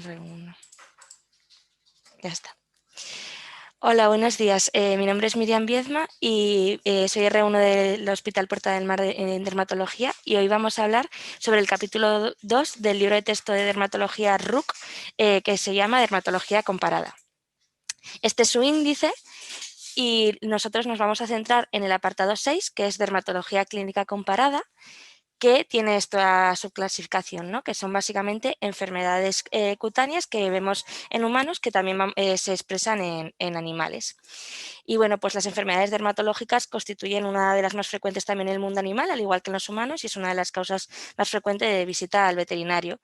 R1. Ya está. Hola, buenos días. Mi nombre es Miriam Viedma y soy R1 del Hospital Puerta del Mar en Dermatología, y hoy vamos a hablar sobre el capítulo 2 del libro de texto de dermatología RUC, que se llama Dermatología comparada. Este es su índice y nosotros nos vamos a centrar en el apartado 6, que es dermatología clínica comparada, que tiene esta subclasificación, ¿no? Que son básicamente enfermedades cutáneas que vemos en humanos, que también se expresan en animales. Y bueno, pues las enfermedades dermatológicas constituyen una de las más frecuentes también en el mundo animal, al igual que en los humanos, y es una de las causas más frecuentes de visita al veterinario.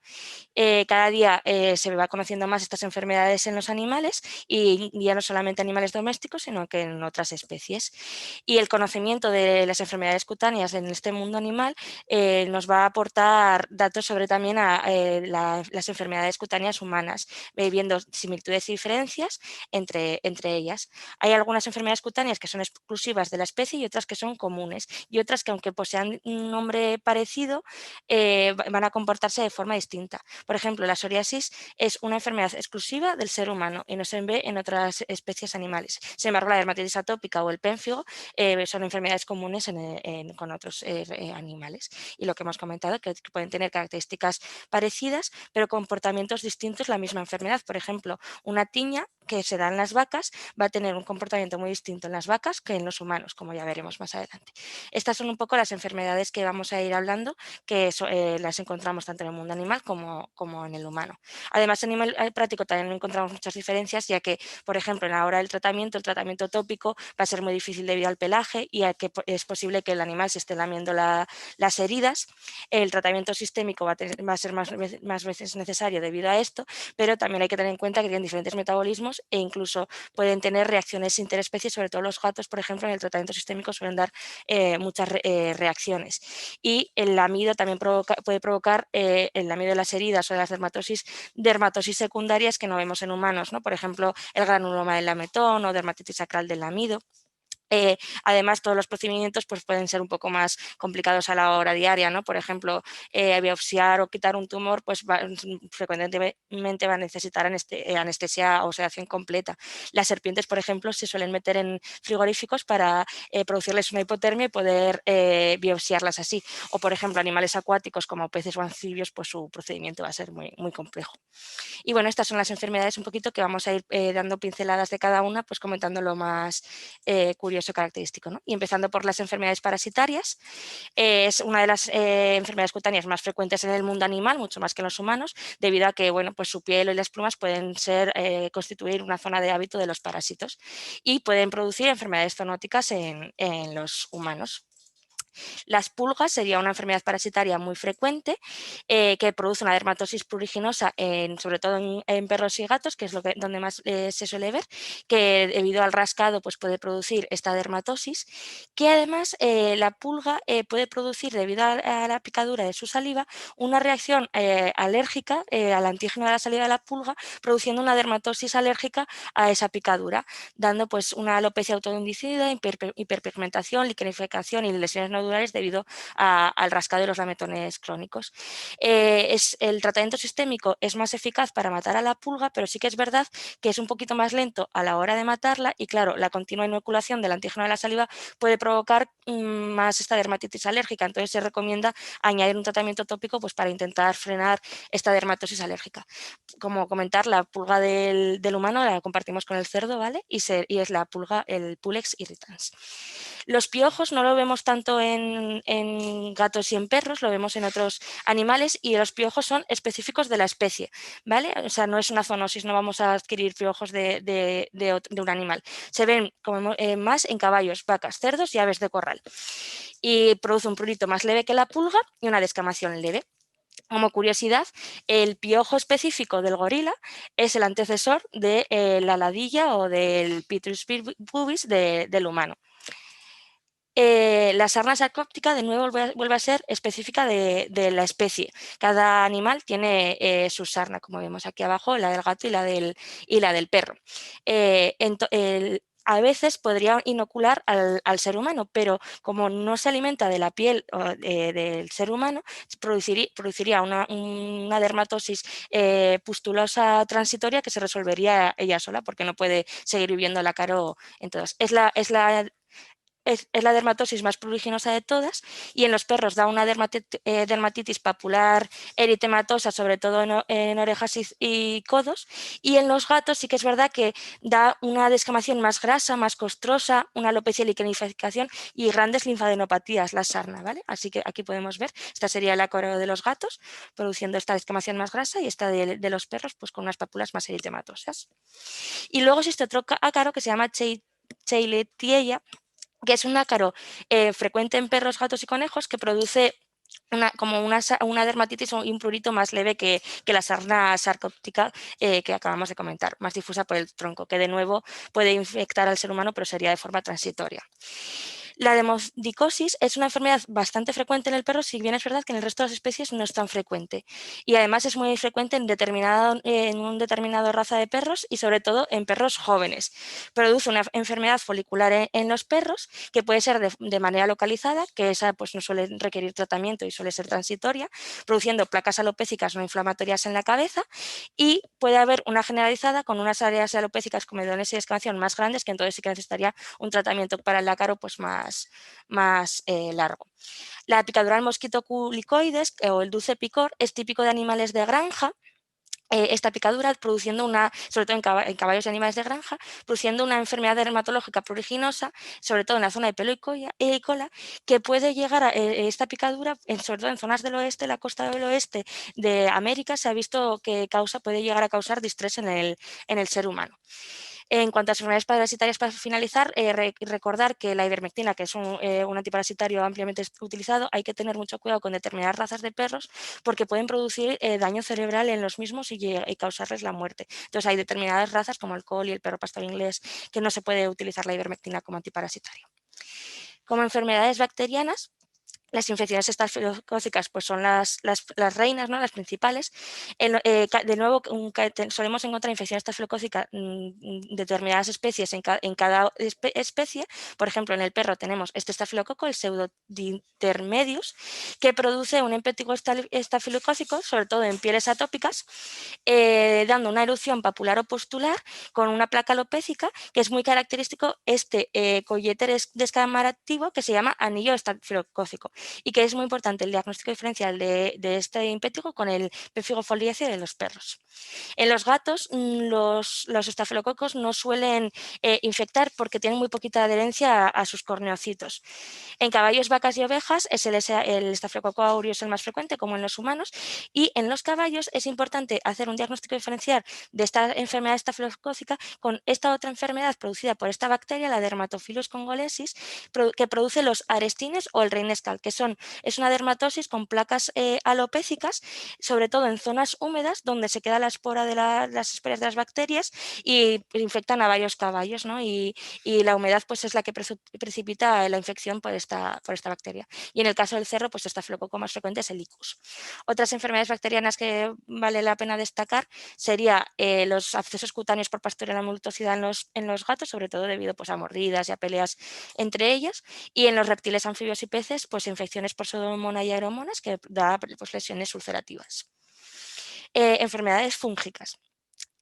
Cada día se va conociendo más estas enfermedades en los animales, y ya no solamente animales domésticos, sino que en otras especies. Y el conocimiento de las enfermedades cutáneas en este mundo animal nos va a aportar datos sobre también las enfermedades cutáneas humanas, viendo similitudes y diferencias entre ellas. Hay algunas enfermedades cutáneas que son exclusivas de la especie y otras que son comunes, y otras que, aunque posean un nombre parecido, van a comportarse de forma distinta. Por ejemplo, la psoriasis es una enfermedad exclusiva del ser humano y no se ve en otras especies animales. Sin embargo, la dermatitis atópica o el pénfigo son enfermedades comunes con otros animales. Y lo que hemos comentado, que pueden tener características parecidas, pero comportamientos distintos la misma enfermedad. Por ejemplo, una tiña que se da en las vacas va a tener un comportamiento muy distinto en las vacas que en los humanos, como ya veremos más adelante. Estas son un poco las enfermedades que vamos a ir hablando, que las encontramos tanto en el mundo animal como en el humano. Además, a nivel práctico también encontramos muchas diferencias, ya que, por ejemplo, en la hora del tratamiento, el tratamiento tópico va a ser muy difícil debido al pelaje, y a que es posible que el animal se esté lamiendo las heridas. El tratamiento sistémico va a ser más veces necesario debido a esto, pero también hay que tener en cuenta que tienen diferentes metabolismos e incluso pueden tener reacciones interespecie, sobre todo los gatos, por ejemplo, en el tratamiento sistémico suelen dar muchas reacciones. Y el lamido también puede provocar el lamido de las heridas o de las dermatosis secundarias que no vemos en humanos, ¿no? Por ejemplo, el granuloma del lametón o dermatitis sacral del lamido. Además, todos los procedimientos pues, pueden ser un poco más complicados a la hora diaria, ¿no? Por ejemplo, biopsiar o quitar un tumor pues, frecuentemente va a necesitar anestesia o sedación completa. Las serpientes, por ejemplo, se suelen meter en frigoríficos para producirles una hipotermia y poder biopsiarlas así. O, por ejemplo, animales acuáticos como peces o anfibios, pues su procedimiento va a ser muy, muy complejo. Y bueno, estas son las enfermedades un poquito que vamos a ir dando pinceladas de cada una, pues comentando lo más curioso característico, ¿no? Y empezando por las enfermedades parasitarias, es una de las enfermedades cutáneas más frecuentes en el mundo animal, mucho más que en los humanos, debido a que bueno, pues su piel y las plumas pueden constituir una zona de hábito de los parásitos y pueden producir enfermedades zoonóticas en los humanos. Las pulgas sería una enfermedad parasitaria muy frecuente que produce una dermatosis pruriginosa, sobre todo en perros y gatos, que es donde más se suele ver, que debido al rascado pues, puede producir esta dermatosis, que además la pulga puede producir, debido a la picadura de su saliva, una reacción alérgica al antígeno de la saliva de la pulga, produciendo una dermatosis alérgica a esa picadura, dando pues, una alopecia autoinducida, hiperpigmentación, liquenificación y lesiones nodulares debido al rascado de los lametones crónicos. El tratamiento sistémico es más eficaz para matar a la pulga, pero sí que es verdad que es un poquito más lento a la hora de matarla y claro, la continua inoculación del antígeno de la saliva puede provocar más esta dermatitis alérgica, entonces se recomienda añadir un tratamiento tópico pues, para intentar frenar esta dermatosis alérgica. Como comentar, la pulga del humano la compartimos con el cerdo, ¿vale? Y es la pulga, el Pulex irritans. Los piojos no lo vemos tanto en gatos y en perros, lo vemos en otros animales, y los piojos son específicos de la especie, ¿vale? O sea, no es una zoonosis, no vamos a adquirir piojos de un animal. Se ven más en caballos, vacas, cerdos y aves de corral. Y produce un prurito más leve que la pulga y una descamación leve. Como curiosidad, el piojo específico del gorila es el antecesor de la ladilla o del Pitrus pubis del humano. La sarna sarcóptica, de nuevo, vuelve a ser específica de la especie. Cada animal tiene su sarna, como vemos aquí abajo, la del gato y la del perro. a veces podría inocular al ser humano, pero como no se alimenta de la piel del ser humano, produciría una dermatosis pustulosa transitoria que se resolvería ella sola porque no puede seguir viviendo la caro en todas. Es la dermatosis más pruriginosa de todas y en los perros da una dermatitis papular eritematosa, sobre todo en orejas y codos, y en los gatos sí que es verdad que da una descamación más grasa, más costrosa, una alopecia y liquenificación y grandes linfadenopatías, la sarna, ¿vale? Así que aquí podemos ver, esta sería la coro de los gatos, produciendo esta descamación más grasa y esta de los perros pues con unas papulas más eritematosas. Y luego existe otro ácaro que se llama Cheiletiella, que es un ácaro frecuente en perros, gatos y conejos que produce una dermatitis o un prurito más leve que la sarna sarcóptica que acabamos de comentar, más difusa por el tronco, que de nuevo puede infectar al ser humano, pero sería de forma transitoria. La demodicosis es una enfermedad bastante frecuente en el perro, si bien es verdad que en el resto de las especies no es tan frecuente. Y además es muy frecuente en un determinado raza de perros y sobre todo en perros jóvenes. Produce una enfermedad folicular en los perros que puede ser de manera localizada, que esa pues no suele requerir tratamiento y suele ser transitoria, produciendo placas alopécicas no inflamatorias en la cabeza, y puede haber una generalizada con unas áreas alopécicas con medones y descamación más grandes, que entonces sí que necesitaría un tratamiento para el ácaro pues más largo. La picadura del mosquito culicoides o el dulce picor es típico de animales de granja. Esta picadura produciendo sobre todo en caballos y animales de granja, produciendo una enfermedad dermatológica pruriginosa, sobre todo en la zona de pelo y cola, que puede llegar a esta picadura, sobre todo en zonas del oeste, la costa del oeste de América, se ha visto que puede llegar a causar distrés en el ser humano. En cuanto a las enfermedades parasitarias, para finalizar, recordar que la ivermectina, que es un antiparasitario ampliamente utilizado, hay que tener mucho cuidado con determinadas razas de perros porque pueden producir daño cerebral en los mismos y causarles la muerte. Entonces hay determinadas razas como el collie, el perro pastor inglés, que no se puede utilizar la ivermectina como antiparasitario. Como enfermedades bacterianas, las infecciones estafilocócicas pues son las reinas, ¿no? Las principales. De nuevo, solemos encontrar infección estafilocócica en determinadas especies en cada especie. Por ejemplo, en el perro tenemos este estafilococo, el Pseudodintermedius, que produce un empético estafilocócico, sobre todo en pieles atópicas, dando una erupción papular o pustular con una placa alopécica, que es muy característico collete descamarativo que se llama anillo estafilocócico y que es muy importante el diagnóstico diferencial de este impético con el pemphigo foliáceo de los perros. En los gatos, los estafilococos no suelen infectar porque tienen muy poquita adherencia a sus corneocitos. En caballos, vacas y ovejas el estafilococo aureus el más frecuente, como en los humanos, y en los caballos es importante hacer un diagnóstico diferencial de esta enfermedad estafilocócica con esta otra enfermedad producida por esta bacteria, la Dermatophilus congolesis, que produce los arestines o el reinescal, que es una dermatosis con placas alopécicas, sobre todo en zonas húmedas donde se queda la espora de las esporas de las bacterias y infectan a varios caballos, ¿no? Y la humedad pues es la que precipita la infección por esta bacteria. Y en el caso del cerro, pues estafilococo más frecuente es el icus. Otras enfermedades bacterianas que vale la pena destacar sería los abscesos cutáneos por Pasteurella multocida en los gatos, sobre todo debido pues, a mordidas y a peleas entre ellas, y en los reptiles, anfibios y peces, pues infecciones por pseudomonas y aeromonas que da pues, lesiones ulcerativas. Enfermedades fúngicas.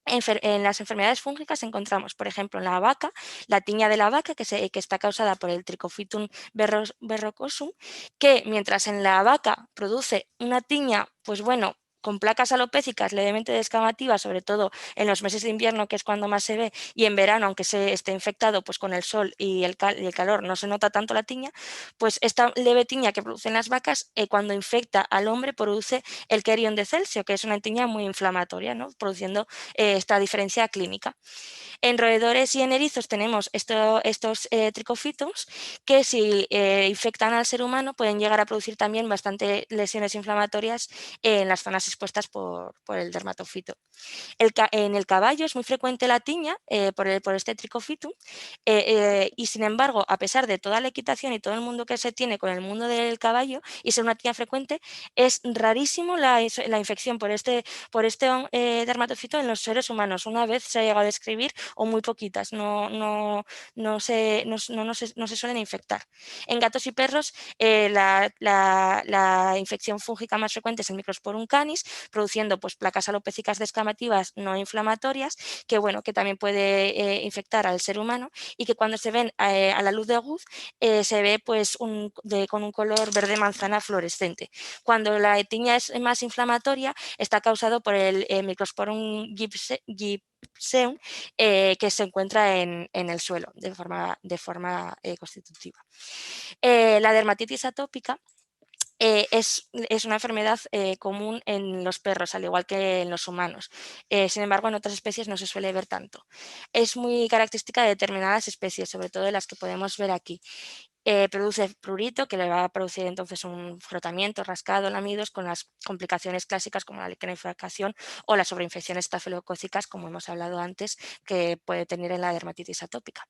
En las enfermedades fúngicas encontramos, por ejemplo, en la vaca, la tiña de la vaca, que está causada por el Trichophytum verrucosum, que mientras en la vaca produce una tiña, pues bueno, con placas alopécicas levemente descamativas, sobre todo en los meses de invierno, que es cuando más se ve, y en verano, aunque se esté infectado pues, con el sol y el calor, no se nota tanto la tiña, pues esta leve tiña que producen las vacas, cuando infecta al hombre, produce el Querion de Celcio, que es una tiña muy inflamatoria, ¿no? Produciendo esta diferencia clínica. En roedores y en erizos tenemos estos tricophytums que si infectan al ser humano pueden llegar a producir también bastante lesiones inflamatorias en las zonas expuestas por el dermatofito. En el caballo es muy frecuente la tiña por este tricofitum y sin embargo, a pesar de toda la equitación y todo el mundo que se tiene con el mundo del caballo y ser una tiña frecuente, es rarísimo la infección por este dermatofito en los seres humanos. Una vez se ha llegado a describir o muy poquitas, no se suelen infectar. En gatos y perros la infección fúngica más frecuente es el Microsporum canis, produciendo pues, placas alopécicas descamativas no inflamatorias, que también puede infectar al ser humano y que cuando se ven a la luz de Guth se ve pues, con un color verde manzana fluorescente. Cuando la tiña es más inflamatoria está causado por el Microsporum gipseum que se encuentra en el suelo de forma constitutiva. La dermatitis atópica es una enfermedad común en los perros, al igual que en los humanos. Sin embargo, en otras especies no se suele ver tanto. Es muy característica de determinadas especies, sobre todo de las que podemos ver aquí. Produce prurito, que le va a producir entonces un frotamiento, rascado, lamidos, con las complicaciones clásicas como la liquenificación o las sobreinfecciones estafilocócicas, como hemos hablado antes, que puede tener en la dermatitis atópica.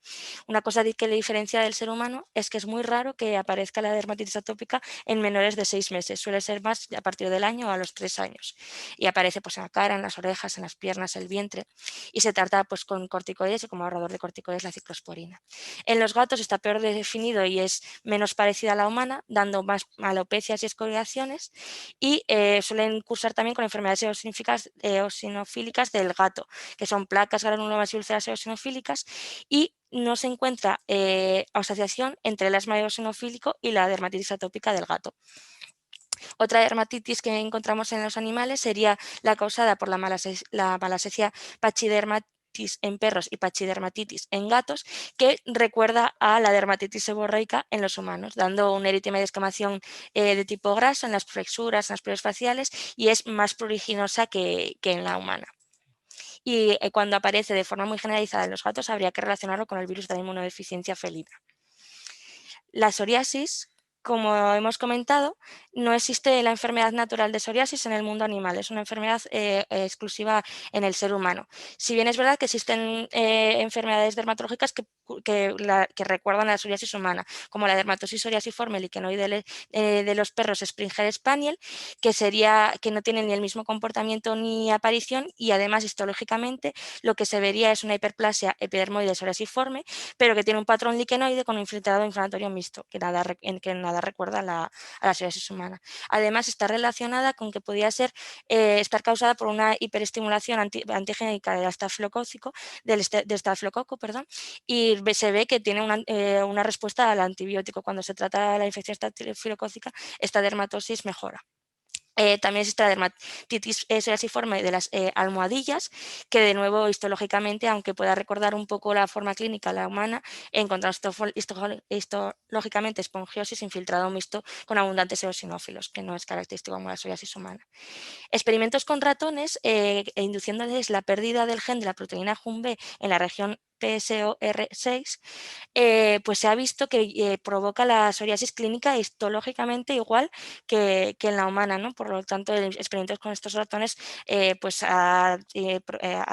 Una cosa que le diferencia del ser humano es que es muy raro que aparezca la dermatitis atópica en menores de 6 meses, suele ser más a partir del año o a los 3 años y aparece pues, en la cara, en las orejas, en las piernas, el vientre y se trata pues, con corticoides y como ahorrador de corticoides la ciclosporina. En los gatos está peor definido y es menos parecida a la humana, dando más alopecias y escoriaciones y suelen cursar también con enfermedades eosinofílicas del gato, que son placas, granulomas y úlceras eosinofílicas y no se encuentra asociación entre el asma eosinofílico y la dermatitis atópica del gato. Otra dermatitis que encontramos en los animales sería la causada por la malassezia pachydermatis en perros y pachydermatitis en gatos, que recuerda a la dermatitis seborreica en los humanos, dando un eritema y descamación de tipo graso en las flexuras, en las plieres faciales y es más pruriginosa que en la humana. Y cuando aparece de forma muy generalizada en los gatos habría que relacionarlo con el virus de la inmunodeficiencia felina. La psoriasis, como hemos comentado, no existe la enfermedad natural de psoriasis en el mundo animal, es una enfermedad exclusiva en el ser humano. Si bien es verdad que existen enfermedades dermatológicas que recuerdan a la psoriasis humana, como la dermatosis psoriasiforme liquenoide de los perros Springer Spaniel, que no tienen ni el mismo comportamiento ni aparición y además histológicamente lo que se vería es una hiperplasia epidermoide psoriasiforme, pero que tiene un patrón liquenoide con un infiltrado inflamatorio mixto, que nada recuerda a la psoriasis humana. Además, está relacionada con que podría estar causada por una hiperestimulación antigénica del estafilococo, y se ve que tiene una respuesta al antibiótico. Cuando se trata de la infección estafilocócica, esta dermatosis mejora. También existe la dermatitis psoriasiforme de las almohadillas, que de nuevo histológicamente, aunque pueda recordar un poco la forma clínica a la humana, encontramos histológicamente esponjiosis infiltrado mixto con abundantes eosinófilos, que no es característico como la psoriasis humana. Experimentos con ratones induciéndoles la pérdida del gen de la proteína JUM-B en la región PSOR6, pues se ha visto que provoca la psoriasis clínica histológicamente igual que en la humana, ¿no? Por lo tanto, experimentos con estos ratones pues ha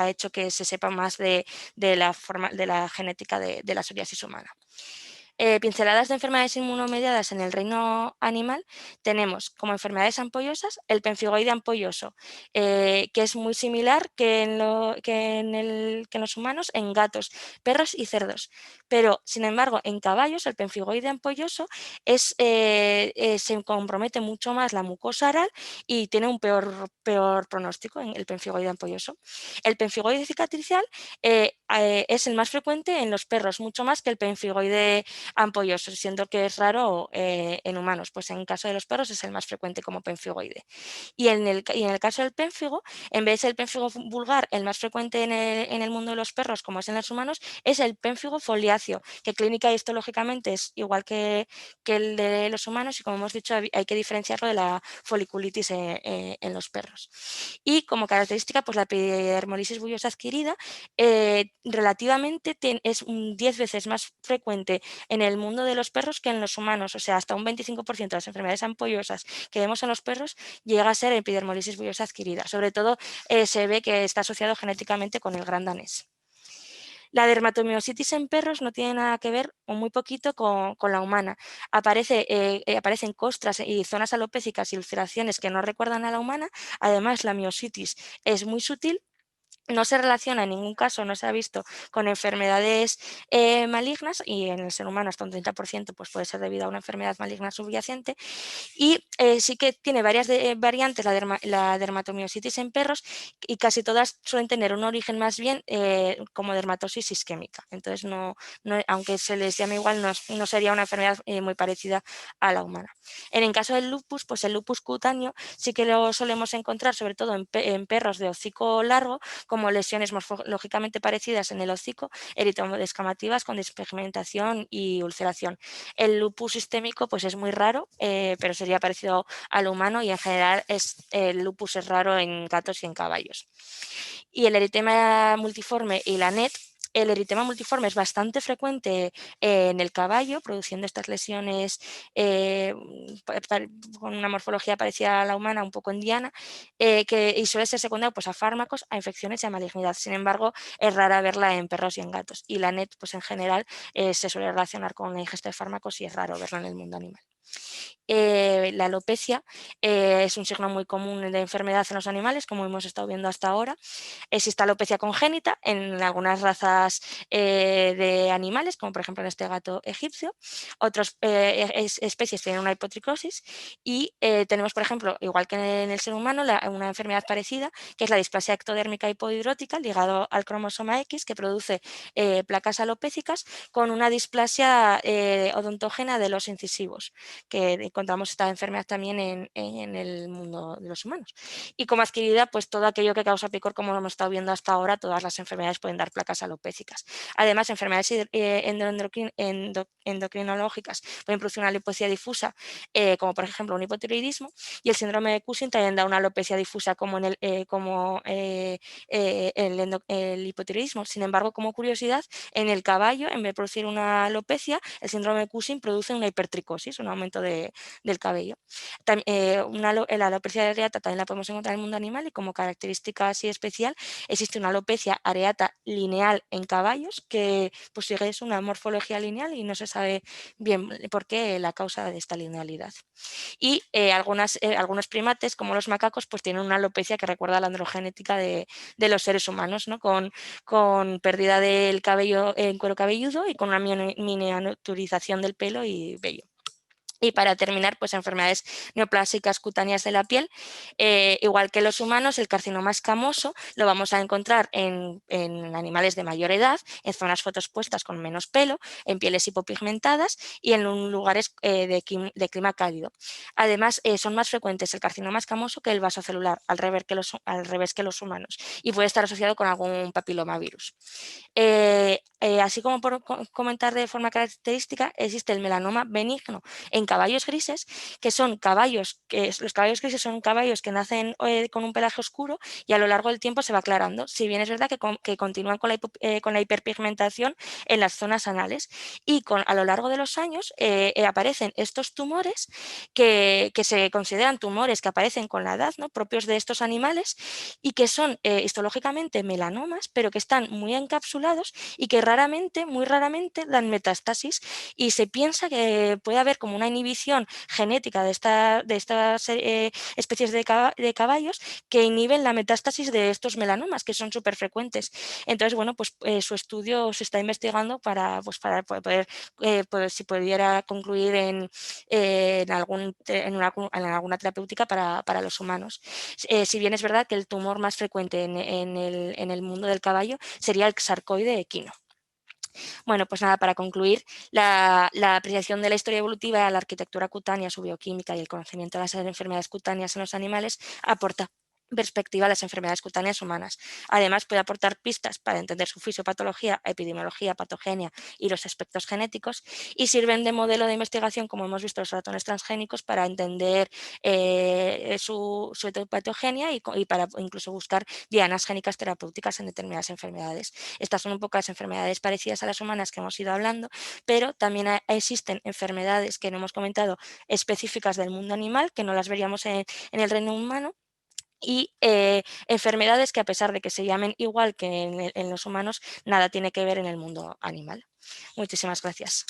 hecho que se sepa más de la genética de la psoriasis humana. Pinceladas de enfermedades inmunomediadas en el reino animal tenemos como enfermedades ampollosas el pemfigoide ampolloso, que es muy similar que en los humanos, en gatos, perros y cerdos. Pero, sin embargo, en caballos el pemfigoide ampolloso se compromete mucho más la mucosa oral y tiene un peor pronóstico en el pemfigoide ampolloso. El pemfigoide cicatricial es el más frecuente en los perros, mucho más que el pemfigoide ampolloso, siendo que es raro en humanos, pues en el caso de los perros es el más frecuente como pemfigoide. Y en el caso del pénfigo, en vez del pénfigo vulgar, el más frecuente en el mundo de los perros, como es en los humanos, es el pénfigo foliáceo, que clínica y histológicamente es igual que el de los humanos y como hemos dicho hay que diferenciarlo de la foliculitis en los perros. Y como característica, pues la epidermolisis bullosa adquirida relativamente es 10 veces más frecuente en el mundo de los perros que en los humanos, o sea, hasta un 25% de las enfermedades ampollosas que vemos en los perros llega a ser epidermolisis bullosa adquirida. Sobre todo se ve que está asociado genéticamente con el gran danés. La dermatomiositis en perros no tiene nada que ver o muy poquito con la humana. Aparecen costras y zonas alopécicas y ulceraciones que no recuerdan a la humana. Además, la miositis es muy sutil. No se relaciona en ningún caso, no se ha visto con enfermedades malignas, y en el ser humano hasta un 30% pues puede ser debido a una enfermedad maligna subyacente. Y sí que tiene varias variantes la dermatomiositis en perros, y casi todas suelen tener un origen más bien como dermatosis isquémica. Entonces, aunque se les llame igual, no sería una enfermedad muy parecida a la humana. En el caso del lupus, pues el lupus cutáneo sí que lo solemos encontrar sobre todo en perros de hocico largo, como lesiones morfológicamente parecidas en el hocico, eritomodescamativas con despigmentación y ulceración. El lupus sistémico pues es muy raro, pero sería parecido al humano, y en general el lupus es raro en gatos y en caballos. Y el eritema multiforme y la NET. El eritema multiforme es bastante frecuente en el caballo, produciendo estas lesiones con una morfología parecida a la humana, un poco indiana, y suele ser secundario pues, a fármacos, a infecciones y a malignidad. Sin embargo, es rara verla en perros y en gatos. Y la NET, pues en general, se suele relacionar con la ingesta de fármacos y es raro verla en el mundo animal. La alopecia es un signo muy común de enfermedad en los animales, como hemos estado viendo hasta ahora. Existe alopecia congénita en algunas razas de animales, como por ejemplo en este gato egipcio. Otras especies tienen una hipotricosis, y tenemos, por ejemplo, igual que en el ser humano, una enfermedad parecida, que es la displasia ectodérmica hipohidrótica, ligado al cromosoma X, que produce placas alopécicas con una displasia odontógena de los incisivos, que encontramos esta enfermedad también en el mundo de los humanos. Y como adquirida, pues todo aquello que causa picor, como lo hemos estado viendo hasta ahora, todas las enfermedades pueden dar placas alopécicas. Además, enfermedades endocrinológicas pueden producir una alopecia difusa, como por ejemplo un hipotiroidismo, y el síndrome de Cushing también da una alopecia difusa como el hipotiroidismo. Sin embargo, como curiosidad, en el caballo, en vez de producir una alopecia, el síndrome de Cushing produce una hipertricosis, un aumento del cabello. La alopecia areata también la podemos encontrar en el mundo animal, y como característica así especial existe una alopecia areata lineal en caballos, que pues sigue una morfología lineal y no se sabe bien por qué la causa de esta linealidad. Y algunos primates, como los macacos, pues tienen una alopecia que recuerda a la androgenética de los seres humanos, ¿no? Con pérdida del cabello en cuero cabelludo y con una miniaturización del pelo y vello. Y para terminar, pues enfermedades neoplásicas cutáneas de la piel. Igual que los humanos, el carcinoma escamoso lo vamos a encontrar en animales de mayor edad, en zonas fotoexpuestas con menos pelo, en pieles hipopigmentadas y en lugares de clima cálido. Además, son más frecuentes el carcinoma escamoso que el vasocelular, al revés que los humanos, y puede estar asociado con algún papilomavirus. Así como por comentar de forma característica, existe el melanoma benigno en caballos grises, los caballos grises son caballos que nacen con un pelaje oscuro y a lo largo del tiempo se va aclarando, si bien es verdad que continúan con la hiperpigmentación en las zonas anales, y a lo largo de los años aparecen estos tumores que se consideran tumores que aparecen con la edad, ¿no? Propios de estos animales, y que son histológicamente melanomas, pero que están muy encapsulados y que muy raramente dan metástasis, y se piensa que puede haber como una inhibición genética de estas especies de caballos que inhiben la metástasis de estos melanomas, que son súper frecuentes. Entonces, bueno, pues su estudio se está investigando para poder, si pudiera concluir en alguna terapéutica para los humanos. Si bien es verdad que el tumor más frecuente en el mundo del caballo sería el sarcoide equino. Bueno, pues nada, para concluir, la apreciación de la historia evolutiva, la arquitectura cutánea, su bioquímica y el conocimiento de las enfermedades cutáneas en los animales aporta perspectiva a las enfermedades cutáneas humanas. Además, puede aportar pistas para entender su fisiopatología, epidemiología, patogenia y los aspectos genéticos, y sirven de modelo de investigación, como hemos visto los ratones transgénicos, para entender su patogenia y para incluso buscar dianas génicas terapéuticas en determinadas enfermedades. Estas son un poco las enfermedades parecidas a las humanas que hemos ido hablando, pero también existen enfermedades que no hemos comentado específicas del mundo animal, que no las veríamos en el reino humano, y enfermedades que, a pesar de que se llamen igual que en los humanos, nada tiene que ver en el mundo animal. Muchísimas gracias.